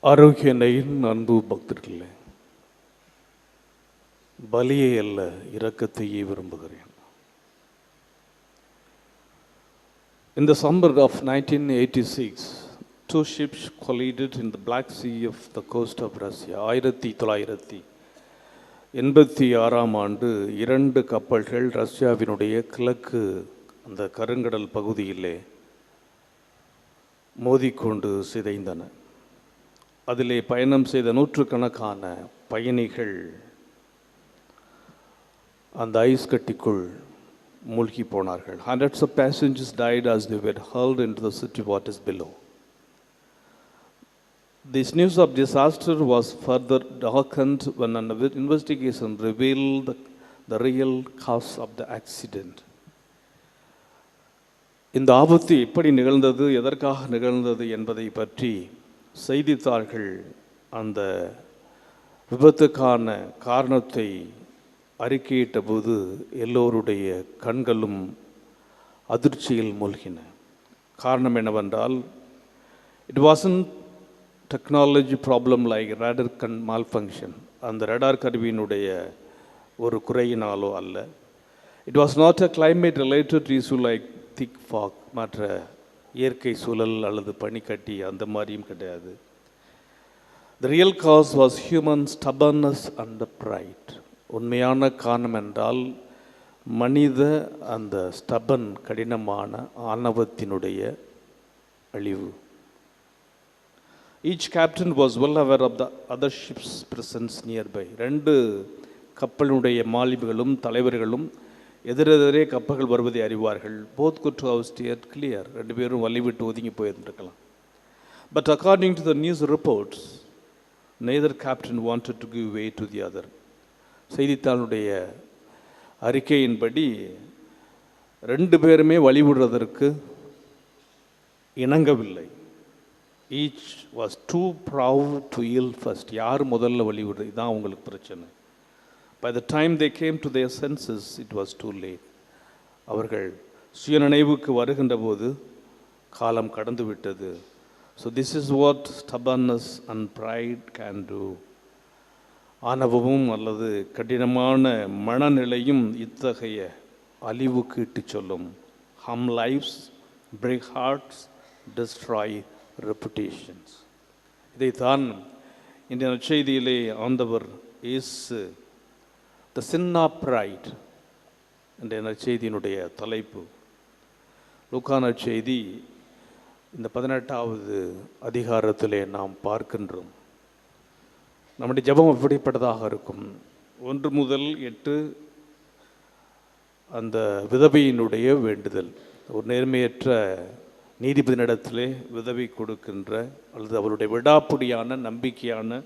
ஆரோக்கியனையின் அன்பு பக்தர்களே, பலியை அல்ல இரக்கத்தையே விரும்புகிறேன். In the summer of 1986, two ships collided in the Black Sea of the coast of Russia. 1986ஆம் ஆண்டு இரண்டு கப்பல்கள் ரஷ்யாவினுடைய கிழக்கு அந்த கருங்கடல் பகுதியிலே மோதிக்கொண்டு சிதைந்தன. அதிலே பயணம் செய்த நூற்றுக்கணக்கான பயணிகள் அந்த ஐஸ் கட்டிக்குள் மூழ்கி போனார்கள். Hundreds of passengers died as they were hurled into the city waters below. This news of disaster was further darkened when an investigation revealed the real cause of the accident. இந்த ஆபத்து எப்படி நிகழ்ந்தது, எதற்காக நிகழ்ந்தது என்பதை பற்றி செய்தித்தாள்கள் அந்த விபத்துக்கான காரணத்தை அறிக்கையிட்ட போது எல்லோருடைய கண்களும் அதிர்ச்சியில் மூழ்கின. காரணம் என்னவென்றால், it wasn't technology problem like radar malfunction, அந்த ரேடார் கருவியினுடைய ஒரு குறையினாலோ அல்ல. It was not a climate related issue like thick fog, மற்ற இயற்கை சூழல் அல்லது பனிக்கட்டி அந்த மாதிரியும் கிடையாது. The real cause was human stubbornness and pride. உண்மையான காரணம் என்றால் மனித அந்த ஸ்டபன் கடினமான ஆணவத்தினுடைய அழிவு. Each captain was well aware of the other ships' presence nearby. ரெண்டு கப்பலுடைய மாலுமிகளும் தலைவர்களும் எதிரெதிரே கப்பல்கள் வருவதை அறிவார்கள். Both could have steered clear. ரெண்டு பேரும் வழிவிட்டு ஒதுங்கி போயிருந்திருக்கலாம். But according to the news reports, neither captain wanted to give way to the other. செய்தித்தாளுடைய அறிக்கையின்படி ரெண்டு பேருமே வழிவிடுறதற்கு இணங்கவில்லை. Each was too proud to yield first. யார் முதல்ல வழிவிடுறது, இதுதான் அவங்களுக்கு பிரச்சனை. By the time they came to their senses, it was too late. அவர்கள் சுயநினைவுக்கு வருகின்ற போது காலம் கடந்து விட்டது. So this is what stubbornness and pride can do. ஆணவமும் அல்லது கடினமான மனநிலையும் இத்தகைய அழிவுக்கு இட்டு சொல்லும். Harm lives, break hearts, destroy reputations. இதைத்தான் இந்த நற்செய்தியிலே ஆண்டவர் இயேசு The sin of pride என்ற நற்செய்தியினுடைய தலைப்பு. லூக்கா நற்செய்தி இந்த 18வது அதிகாரத்திலே நாம் பார்க்கின்றோம். நம்முடைய ஜெபம் எப்படிப்பட்டதாக இருக்கும்? 1 முதல் 8 அந்த விதவையினுடைய வேண்டுதல். ஒரு நேர்மையற்ற நீதிபதியினிடத்திலே விதவை கொடுக்கின்ற அல்லது அவருடைய விடாப்புடியான நம்பிக்கையான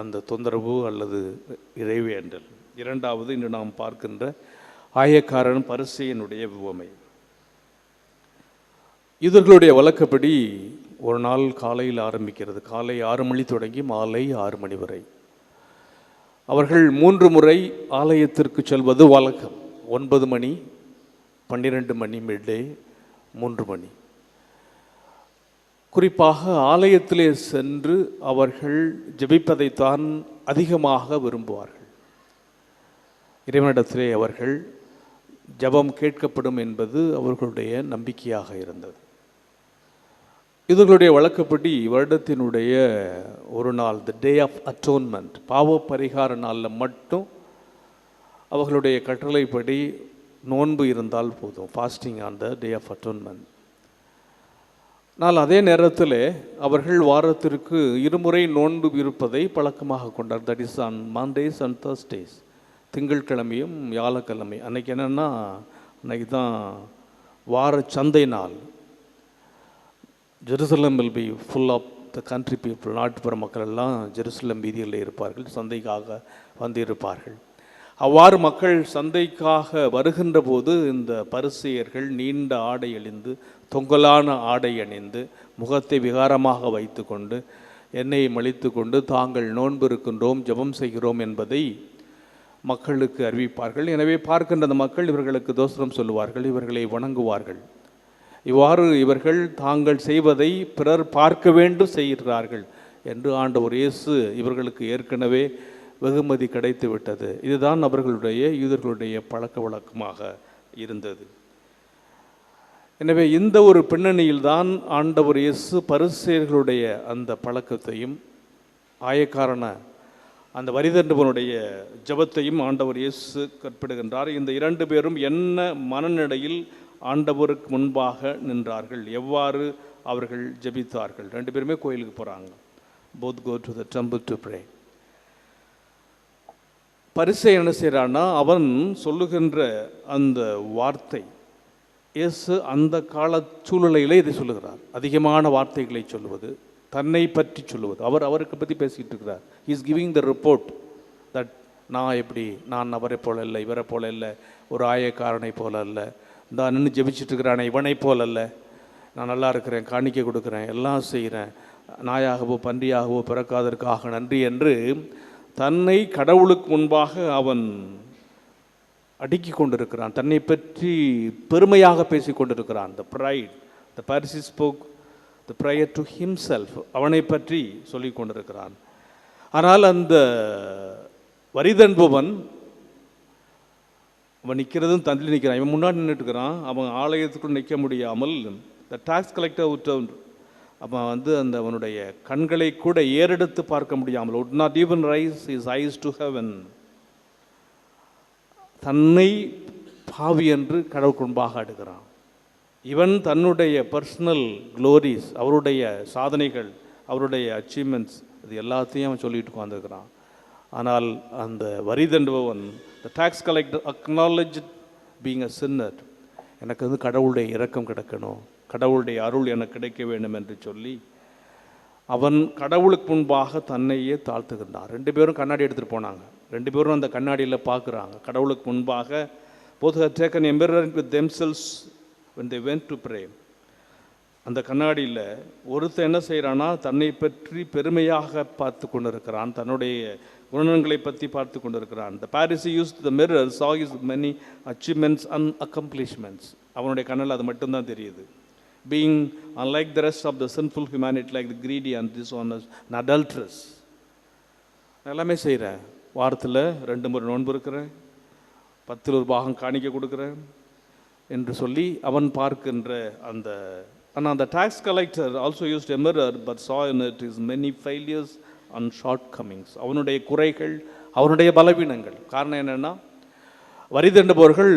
அந்த தொந்தரவு அல்லது இறைவேண்டல். 2வது இன்று நாம் பார்க்கின்ற ஆயக்காரன் பரிசேயனுடைய உவமை. யூதர்களுடைய வழக்கப்படி ஒரு நாள் காலையில் ஆரம்பிக்கிறது. காலை 6 மணி தொடங்கி மாலை 6 மணி வரை அவர்கள் 3 முறை ஆலயத்திற்கு செல்வது வழக்கம். 9 மணி, 12 மணி, மிட்டே, 3 மணி. குறிப்பாக ஆலயத்திலே சென்று அவர்கள் ஜெபிப்பதைத்தான் அதிகமாக விரும்புவார்கள். இறைவனிடத்திலே அவர்கள் ஜெபம் கேட்கப்படும் என்பது அவர்களுடைய நம்பிக்கையாக இருந்தது. இவர்களுடைய வழக்கப்படி வருடத்தினுடைய ஒரு நாள், த டே ஆஃப் அட்டோன்மெண்ட், பாவ பரிகார நாளில் மட்டும் அவர்களுடைய கட்டளைப்படி நோன்பு இருந்தால் போதும். Fasting on the day of atonement. ஆனால் அதே நேரத்தில் அவர்கள் வாரத்திற்கு 2 முறை நோன்பு இருப்பதை பழக்கமாக கொண்டார். That is on Mondays and Thursdays, திங்கட்கிழமையும் வியாழக்கிழமை. அன்றைக்கி என்னென்னா, அன்றைக்கி தான் வார சந்தை நாள். Jerusalem will be full of the country people. நாட்டுப்புற மக்கள் எல்லாம் ஜெருசலம் வீதிகளில் இருப்பார்கள், சந்தைக்காக வந்து இருப்பார்கள். அவ்வாறு மக்கள் சந்தைக்காக வருகின்ற போது இந்த பரிசேயர்கள் நீண்ட ஆடை அணிந்து, தொங்கலான ஆடை அணிந்து, முகத்தை விகாரமாக வைத்து கொண்டு, எண்ணெயை மலித்து கொண்டு தாங்கள் நோன்பு இருக்கின்றோம், ஜெபம் செய்கிறோம் என்பதை மக்களுக்கு அறிவிப்பார்கள். எனவே பார்க்கின்ற அந்த மக்கள் இவர்களுக்கு தோஸ்திரம் சொல்லுவார்கள், இவர்களை வணங்குவார்கள். இவ்வாறு இவர்கள் தாங்கள் செய்வதை பிறர் பார்க்க வேண்டும் செய்கிறார்கள் என்று ஆண்டவர் இயேசு இவர்களுக்கு ஏற்கனவே வெகுமதி கிடைத்து விட்டது. இதுதான் அவர்களுடைய யூதர்களுடைய பழக்க வழக்கமாக இருந்தது. எனவே இந்த ஒரு பின்னணியில்தான் ஆண்டவர் இயேசு பரிசேயர்களுடைய அந்த பழக்கத்தையும் ஆயக்காரன அந்த வரிதண்டுவனுடைய ஜெபத்தையும் ஆண்டவர் இயேசு கற்பிடுகின்றார். இந்த இரண்டு பேரும் என்ன மனநிலையில் ஆண்டவருக்கு முன்பாக நின்றார்கள், எவ்வாறு அவர்கள் ஜெபித்தார்கள். ரெண்டு பேருமே கோயிலுக்கு போகிறாங்க. both go to the temple to pray. பரிசேயன் என்ன செய்கிறான்னா, அவன் சொல்லுகின்ற அந்த வார்த்தை, இயேசு அந்த கால சூழ்நிலையிலே இதை சொல்லுகிறார். அதிகமான வார்த்தைகளை சொல்லுவது, தன்னை பற்றி சொல்லுவது, அவருக்கு பற்றி பேசிக்கிட்டு இருக்கிறார். he is giving the report that நான் அவரை போல இல்லை, இவரை போல இல்லை, ஒரு ஆயக்காரனை போல அல்ல, இந்த நின்று ஜெபிச்சுட்டு இருக்கிறானே இவனை போல அல்ல, நான் நல்லா இருக்கிறேன், காணிக்கை கொடுக்குறேன், எல்லாம் செய்கிறேன், நாயாகவோ பன்றியாகவோ பிறக்காதற்காக நன்றி என்று தன்னை கடவுளுக்கு முன்பாக அவன் அடுக்கி கொண்டிருக்கிறான். தன்னை பற்றி பெருமையாக பேசி கொண்டிருக்கிறான். the pride, the Pharisee spoke the prayer to himself, அவனை பற்றி சொல்லி கொண்டிருக்கிறான். ஆனால் அந்த வரிதன்பவன் அவன் நிற்கிறதும் தள்ளி நிற்கிறான். இவன் முன்னாடி நின்றுட்டு இருக்கிறான். அவன் ஆலயத்துக்குள் நிற்க முடியாமல் the tax collector அவன் அந்த அவனுடைய கண்களை கூட ஏறெடுத்து பார்க்க முடியாமல், would not even raise his eyes to heaven, தன்னை பாவி என்று கடவுளுக்கு முன்பாக அடுக்கிறான். இவன் தன்னுடைய பர்சனல் க்ளோரிஸ், அவருடைய சாதனைகள், அவருடைய அச்சீவ்மெண்ட்ஸ், இது எல்லாத்தையும் அவன் சொல்லிட்டு உட்காந்துருக்கிறான். ஆனால் அந்த வரி தண்டுபவன், the tax collector acknowledged being a sinner, எனக்கு கடவுளுடைய இரக்கம் கிடைக்கணும், கடவுளுடைய அருள் எனக்கு கிடைக்க வேண்டும் என்று சொல்லி அவன் கடவுளுக்கு முன்பாக தன்னையே தாழ்த்துகின்றான். ரெண்டு பேரும் கண்ணாடி எடுத்துகிட்டு போனாங்க. ரெண்டு பேரும் அந்த கண்ணாடியில் பார்க்குறாங்க. கடவுளுக்கு முன்பாக both had taken a mirror with themselves when they went to pray. அந்த கண்ணாடியில் ஒருத்தன் என்ன செய்கிறான்னா, தன்னை பற்றி பெருமையாக பார்த்து கொண்டிருக்கிறான், தன்னுடைய குணங்களை பற்றி பார்த்து கொண்டிருக்கிறான். The Pharisee used the mirror, saw his many achievements and accomplishments. அவனுடைய கண்ணில் அது மட்டும்தான் தெரியுது. Being unlike the rest of the sinful humanity, like the greedy and dishonest and adulterous. எல்லாமே செய்கிறேன், வாரத்தில் 2 முறை நோன்பு இருக்கிறேன், 10 பாகம் காணிக்க கொடுக்குறேன் என்று சொல்லி அவன் பார்க்கின்ற அந்த tax collector also used a mirror but saw in it his many failures and shortcomings. அவனுடைய குறைகள், அவனுடைய பலவீனங்கள். காரணம் என்னென்னா, வரி தண்டுபவர்கள்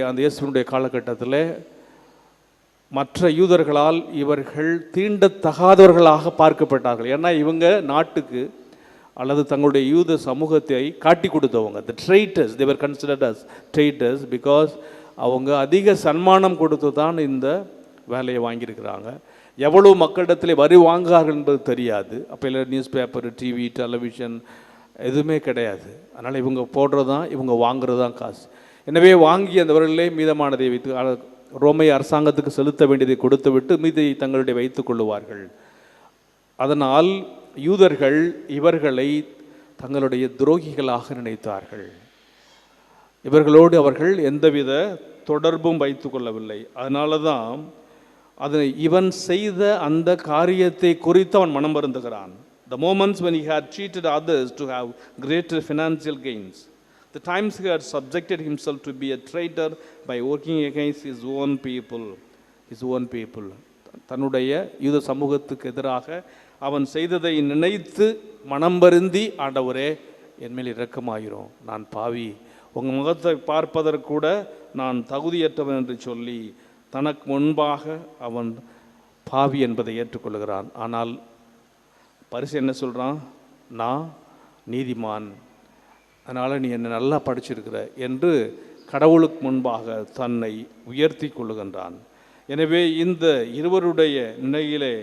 அந்த இயேசுவினுடைய காலகட்டத்தில் மற்ற யூதர்களால் இவர்கள் தீண்டத்தகாதவர்களாக பார்க்கப்பட்டார்கள். ஏன்னா இவங்க நாட்டுக்கு அல்லது தங்களுடைய யூத சமூகத்தை காட்டி கொடுத்தவங்க. the traitors, they were considered as traitors because அவங்க அதிக சன்மானம் கொடுத்து தான் இந்த வேலையை வாங்கியிருக்கிறாங்க. எவ்வளோ மக்களிடத்தில் வரி வாங்குகிறார்கள் என்பது தெரியாது. அப்போ இல்லை நியூஸ் பேப்பர், டிவி, டெலிவிஷன் எதுவுமே கிடையாது. அதனால் இவங்க போடுறது தான், இவங்க வாங்குறது தான் காசு. எனவே வாங்கி அந்த வரிலே மீதமானதை வைத்து ரோமை அரசாங்கத்துக்கு செலுத்த வேண்டியதை கொடுத்து விட்டு மீதை தங்களுடைய வைத்துக் கொள்ளுவார்கள். அதனால் யூதர்கள் இவர்களை தங்களுடைய துரோகிகளாக நினைத்தார்கள். இவர்களோடு அவர்கள் எந்தவித தொடர்பும் வைத்து கொள்ளவில்லை. அதனால தான் இவன் செய்த அந்த காரியத்தை குறித்து அவன் மனம் வருந்துகிறான். The moments when he had cheated others to have greater financial gains, the times he had subjected himself to be a traitor by working against his own people. தன்னுடைய யூத சமூகத்துக்கு எதிராக அவன் செய்ததை நினைத்து மனம் வருந்தி, ஆண்டவரே என்மேல் இரக்கமாயிரும், நான் பாவி, உங்கள் முகத்தை பார்ப்பதற்கூட நான் தகுதியற்றவன் என்று சொல்லி தனக்கு முன்பாக அவன் பாவி என்பதை ஏற்றுக்கொள்கிறான். ஆனால் பரிசு என்ன சொல்கிறான், நான் நீதிமான், அதனால் நீ என்னை நல்லா படிச்சிருக்கிற என்று கடவுளுக்கு முன்பாக தன்னை உயர்த்தி கொள்ளுகின்றான். எனவே இந்த இருவருடைய நிலையிலே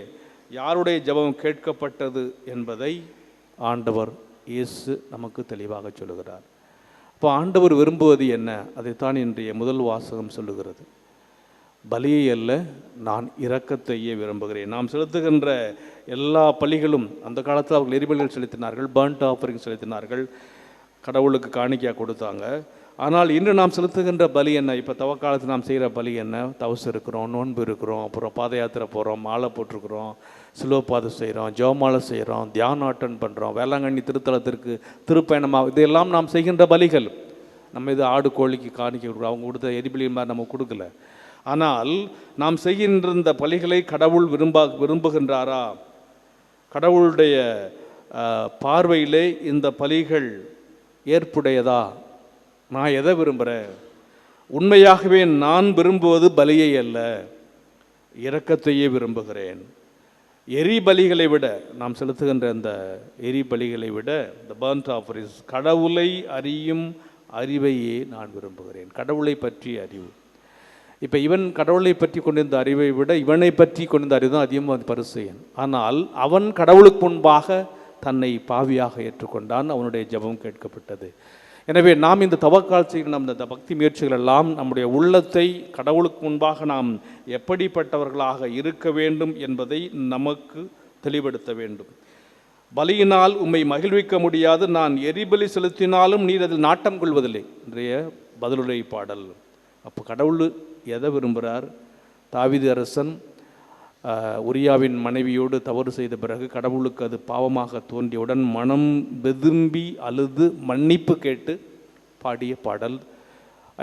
யாருடைய ஜெபம் கேட்கப்பட்டது என்பதை ஆண்டவர் இயேசு நமக்கு தெளிவாக சொல்லுகிறார். இப்போ ஆண்டவர் விரும்புவது என்ன? அதைத்தான் இன்றைய முதல் வாசகம் சொல்லுகிறது. பலியை அல்ல, நான் இரக்கத்தையே விரும்புகிறேன். நாம் செலுத்துகின்ற எல்லா பலிகளும், அந்த காலத்தில் அவர்கள் எரிபலிகள் செலுத்தினார்கள், பர்ன்ட் ஆஃபரிங் செலுத்தினார்கள், கடவுளுக்கு காணிக்கையாக கொடுத்தாங்க. ஆனால் இன்று நாம் செலுத்துகின்ற பலி என்ன? இப்போ தவக்காலத்தில் நாம் செய்கிற பலி என்ன? தவசு இருக்கிறோம், நோன்பு இருக்கிறோம், அப்புறம் பாத யாத்திரை போகிறோம், மாலை போட்டிருக்கிறோம், சிலுவை பாதை செய்கிறோம், ஜெபமாலை செய்கிறோம், தியானம் அட்டன் பண்ணுறோம், வேளாங்கண்ணி திருத்தலத்திற்கு திருப்பயணமாக, இதெல்லாம் நாம் செய்கின்ற பலிகள். நம்ம இது ஆடு கோழிக்கு காணிக்க கொடுக்குறோம், அவங்க கொடுத்த எரிபலி மாதிரி நம்ம கொடுக்கல. ஆனால் நாம் செய்கின்ற இந்த பலிகளை கடவுள் விரும்புகின்றாரா? கடவுளுடைய பார்வையிலே இந்த பலிகள் ஏற்புடையதா? நான் எதை விரும்புகிறேன்? உண்மையாகவே நான் விரும்புவது பலியை அல்ல, இரக்கத்தையே விரும்புகிறேன். எரி பலிகளை விட, நாம் செலுத்துகின்ற இந்த எரி பலிகளை விட, the burnt offerings, கடவுளை அறியும் அறிவையே நான் விரும்புகிறேன். கடவுளை பற்றிய அறிவு. இப்போ இவன் கடவுளை பற்றி கொண்டிருந்த அறிவை விட இவனை பற்றி கொண்டிருந்த அறிவு தான் அதிகமாக பரிசேயன். ஆனால் அவன் கடவுளுக்கு முன்பாக தன்னை பாவியாக ஏற்றுக்கொண்டான், அவனுடைய ஜெபம் கேட்கப்பட்டது. எனவே நாம் இந்த தவக்காலத்தில் நம் இந்த பக்தி முயற்சிகள் எல்லாம் நம்முடைய உள்ளத்தை கடவுளுக்கு முன்பாக நாம் எப்படிப்பட்டவர்களாக இருக்க வேண்டும் என்பதை நமக்கு தெளிவுபடுத்த வேண்டும். பலியினால் உம்மை மகிழ்விக்க முடியாது, நான் எரிபலி செலுத்தினாலும் நீர் அதில் நாட்டம் கொள்வதில்லை. இன்றைய பதிலுரை பாடல். அப்போ கடவுள் எதை விரும்புகிறார்? தாவீது அரசன் உரியாவின் மனைவியோடு தவறு செய்த பிறகு கடவுளுக்கு அது பாவமாக தோன்றியவுடன் மனம் வெதும்பி அழுது மன்னிப்பு கேட்டு பாடிய பாடல்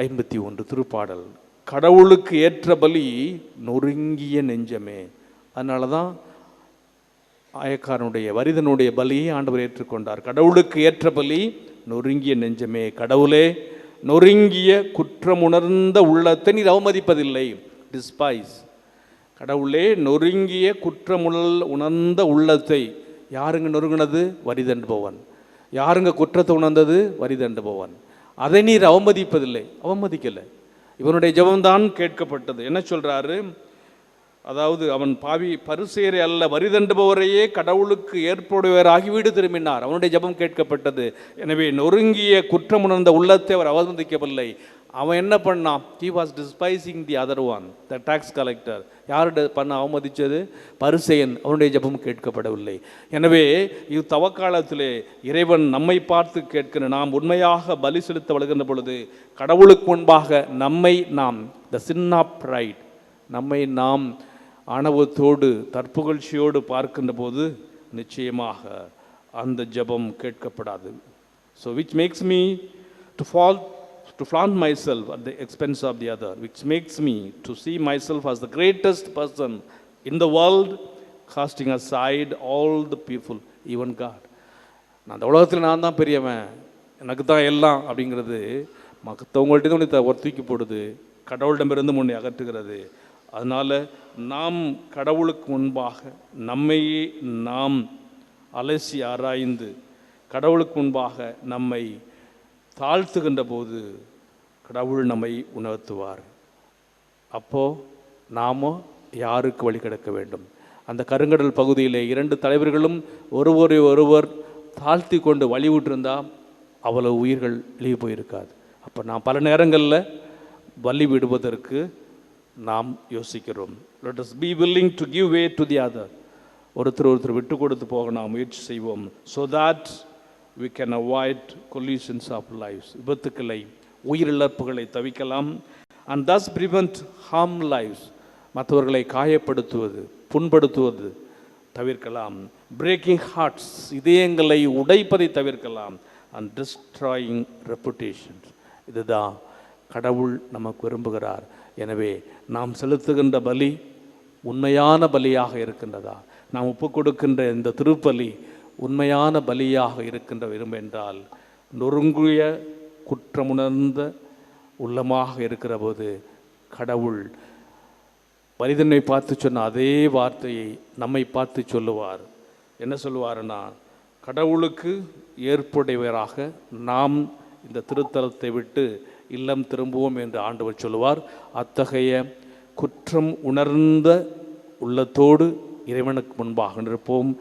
51 திருப்பாடல். கடவுளுக்கு ஏற்ற பலி நொறுங்கிய நெஞ்சமே. அதனால தான் ஆயக்காரனுடைய வரிதனுடைய பலியை ஆண்டவர் ஏற்றுக்கொண்டார். கடவுளுக்கு ஏற்ற பலி நொறுங்கிய நெஞ்சமே. கடவுளே, நொறுங்கிய குற்றமுணர்ந்த உள்ளத்தை நீர் அவமதிப்பதில்லை. டிஸ்பைஸ். கடவுளே, நொறுங்கிய உணர்ந்த உள்ளத்தை. யாருங்க நொறுங்கினது? வரிதண்டுபவன். யாருங்க குற்றத்தை உணர்ந்தது? வரிதண்டுபவன். அதை நீர் அவமதிப்பதில்லை. அவமதிக்கலை. இவனுடைய ஜெபம்தான் கேட்கப்பட்டது. என்ன சொல்றாரு? அதாவது அவன் பாவி பரிசேயரை அல்ல, வரிதண்டுபவரையே கடவுளுக்கு ஏற்புடையவராகி வீடு திரும்பினார். அவனுடைய ஜெபம் கேட்கப்பட்டது. எனவே நொறுங்கிய குற்றமுணர்ந்த உள்ளத்தை அவர் அவமதிக்கவில்லை. அவன் என்ன பண்ணான்? he was despising the other one, the tax collector. யார் பண்ண அவமதித்தது? பரிசேயன். அவனுடைய ஜெபம் கேட்கப்படவில்லை. எனவே தவக்காலத்திலே இறைவன் நம்மை பார்த்து கேட்கிற, நாம் உண்மையாக பலி செலுத்த வழுகின்ற பொழுது கடவுளுக்கு முன்பாக நம்மை நாம், the sin of pride, நம்மை நாம் ஆணவத்தோடு தற்புகழ்ச்சியோடு பார்க்கின்ற போது நிச்சயமாக அந்த ஜெபம் கேட்கப்படாது. So which makes me to flaunt myself at the expense of the other, which makes me to see myself as the greatest person in the world, casting aside all the people, even God. நான் அந்த உலகத்தில் நான் தான் பெரியவன், எனக்கு தான் எல்லாம் அப்படிங்கிறது மற்றவங்கள்ட்ட தான் உன்னை தூக்கி போடுது, கடவுளிடமிருந்து முன்னே அகற்றுகிறது. அதனால் நாம் கடவுளுக்கு முன்பாக நம்மையே நாம் அலசி ஆராய்ந்து கடவுளுக்கு முன்பாக நம்மை தாழ்த்துகின்ற போது கடவுள் நம்மை உணர்த்துவார். அப்போது நாமோ யாருக்கு வழி கிடக்க வேண்டும்? அந்த கருங்கடல் பகுதியிலே 2 தலைவர்களும் ஒருவர் தாழ்த்தி கொண்டு வழி விட்டிருந்தால் அவ்வளவு உயிர்கள் வெளியே போயிருக்காது. அப்போ நாம் பல நேரங்களில் வழி விடுவதற்கு நாம் யோசிக்கிறோம். let us be willing to give way to the other. ஒருத்தர் விட்டு கொடுத்து போக நாம் முயற்சி செய்வோம். so that we can avoid collisions of lives. விபத்துக்களை, உயிரிழப்புகளை தவிக்கலாம். and thus prevent harm lives. மற்றவர்களை காயப்படுத்துவது, புண்படுத்துவது தவிர்க்கலாம். breaking hearts, இதயங்களை உடைப்பதை தவிர்க்கலாம். and destroying reputations. இதுதான் கடவுள் நமக்கு விரும்புகிறார். எனவே நாம் செலுத்துகின்ற பலி உண்மையான பலியாக இருக்கின்றதா? நாம் ஒப்பு கொடுக்கின்ற இந்த திருப்பலி உண்மையான பலியாக இருக்கின்ற விரும்பென்றால், நொறுங்கிய குற்றமுணர்ந்த உள்ளமாக இருக்கிற போது கடவுள் மனிதனை பார்த்து சொன்ன அதே வார்த்தையை நம்மை பார்த்து சொல்லுவார். என்ன சொல்லுவாருன்னா, கடவுளுக்கு ஏற்புடையவராக நாம் இந்த திருத்தலத்தை விட்டு இல்லம் திரும்புவோம் என்று ஆண்டவர் சொல்லுவார். அத்தகைய குற்றம் உணர்ந்த உள்ளத்தோடு இறைவனுக்கு முன்பாக நிற்போம்.